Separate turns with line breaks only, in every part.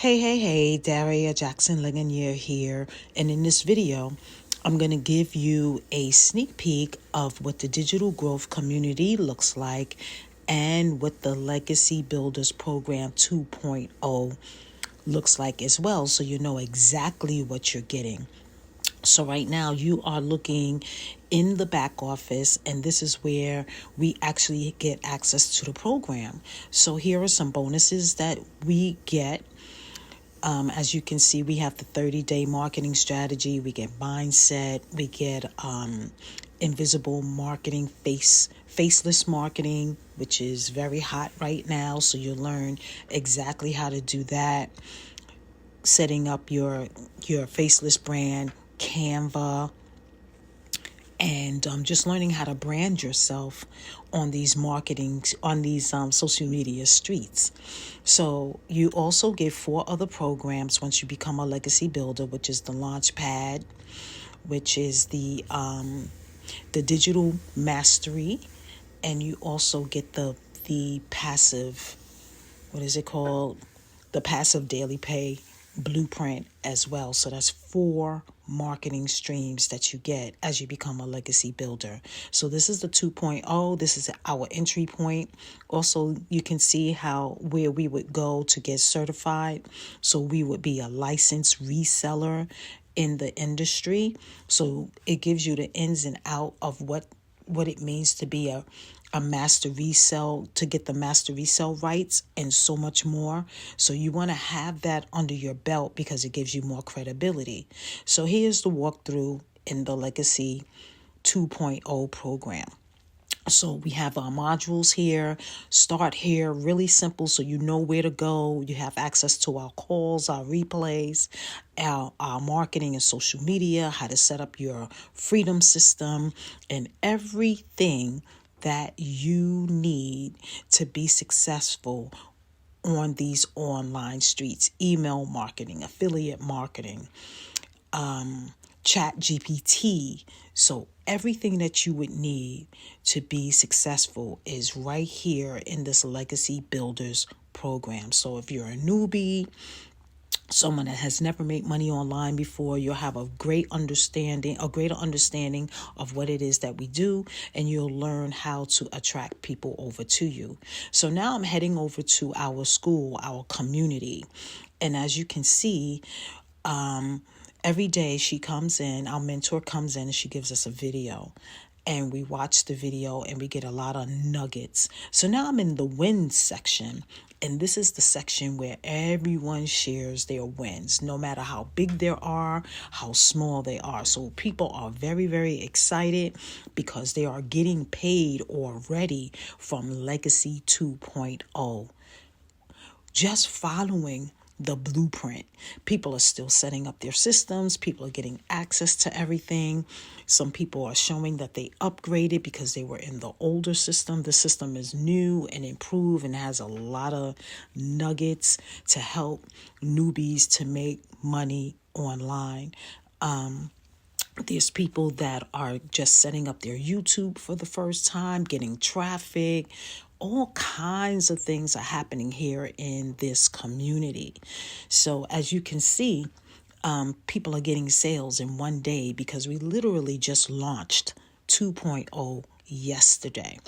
Hey, Daria Jackson Ligonier here, and in this video, I'm going to give you a sneak peek of what the digital growth community looks like and what the Legacy Builders Program 2.0 looks like as well, so you know exactly what you're getting. So right now you are looking in the back office, and this is where we actually get access to the program. So here are some bonuses that we get. As you can see, we have the 30-day marketing strategy. We get mindset. We get invisible marketing, faceless marketing, which is very hot right now. So you'll learn exactly how to do that. Setting up your faceless brand, Canva, and just learning how to brand yourself on these social media streets. So you also get 4 other programs once you become a legacy builder, which is the Launchpad, which is the digital mastery, and you also get the passive, what is it called? The passive daily pay blueprint as well. So that's 4 marketing streams that you get as you become a legacy builder. So this is the 2.0. This is our entry point. Also, you can see where we would go to get certified. So we would be a licensed reseller in the industry. So it gives you the ins and out of what it means to be a master resell, to get the master resell rights, and so much more. So you want to have that under your belt because it gives you more credibility. So here's the walkthrough in the Legacy 2.0 program. So we have our modules here. Start here, really simple, so you know where to go. You have access to our calls, our replays, our marketing and social media, how to set up your freedom system, and everything that you need to be successful on these online streets. Email marketing, affiliate marketing, Chat GPT. So everything that you would need to be successful is right here in this Legacy Builders program. So if you're a newbie, someone that has never made money online before, you'll have a greater understanding of what it is that we do, and you'll learn how to attract people over to you. So now I'm heading over to our school, our community. And as you can see, every day our mentor comes in and she gives us a video. And we watch the video and we get a lot of nuggets. So now I'm in the wins section. And this is the section where everyone shares their wins, no matter how big they are, how small they are. So people are very, very excited because they are getting paid already from Legacy 2.0. Just following the blueprint. People are still setting up their systems. People are getting access to everything. Some people are showing that they upgraded because they were in the older system. The system is new and improved and has a lot of nuggets to help newbies to make money online. There's people that are just setting up their YouTube for the first time, getting traffic. All kinds of things are happening here in this community. So as you can see, people are getting sales in one day because we literally just launched 2.0 yesterday.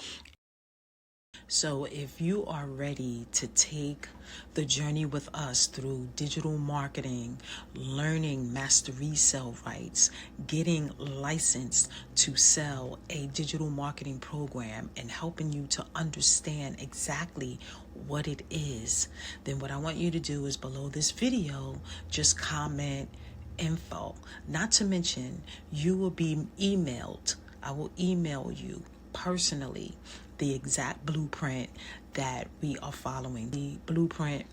So if you are ready to take the journey with us through digital marketing, learning master resell rights, getting licensed to sell a digital marketing program, and helping you to understand exactly what it is, then what I want you to do is below this video, just comment info. Not to mention, you will be emailed. I will email you personally the exact blueprint that we are following. The blueprint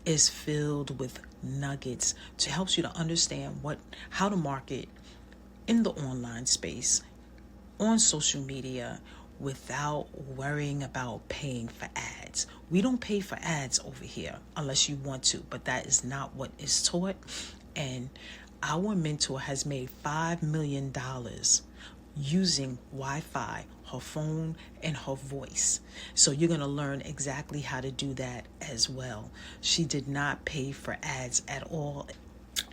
is filled with nuggets to help you to understand how to market in the online space, on social media, without worrying about paying for ads. We don't pay for ads over here unless you want to, but that is not what is taught. And our mentor has made $5 million using Wi-Fi her phone, and her voice. So you're going to learn exactly how to do that as well. She did not pay for ads at all.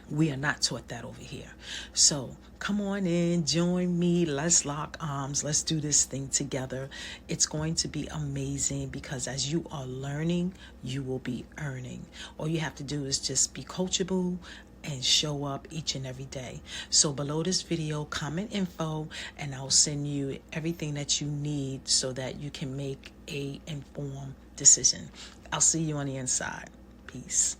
We are not taught that over here. So come on in, join me. Let's lock arms. Let's do this thing together. It's going to be amazing because as you are learning, you will be earning. All you have to do is just be coachable and show up each and every day. So below this video, comment info and I'll send you everything that you need so that you can make a informed decision. I'll see you on the inside. Peace.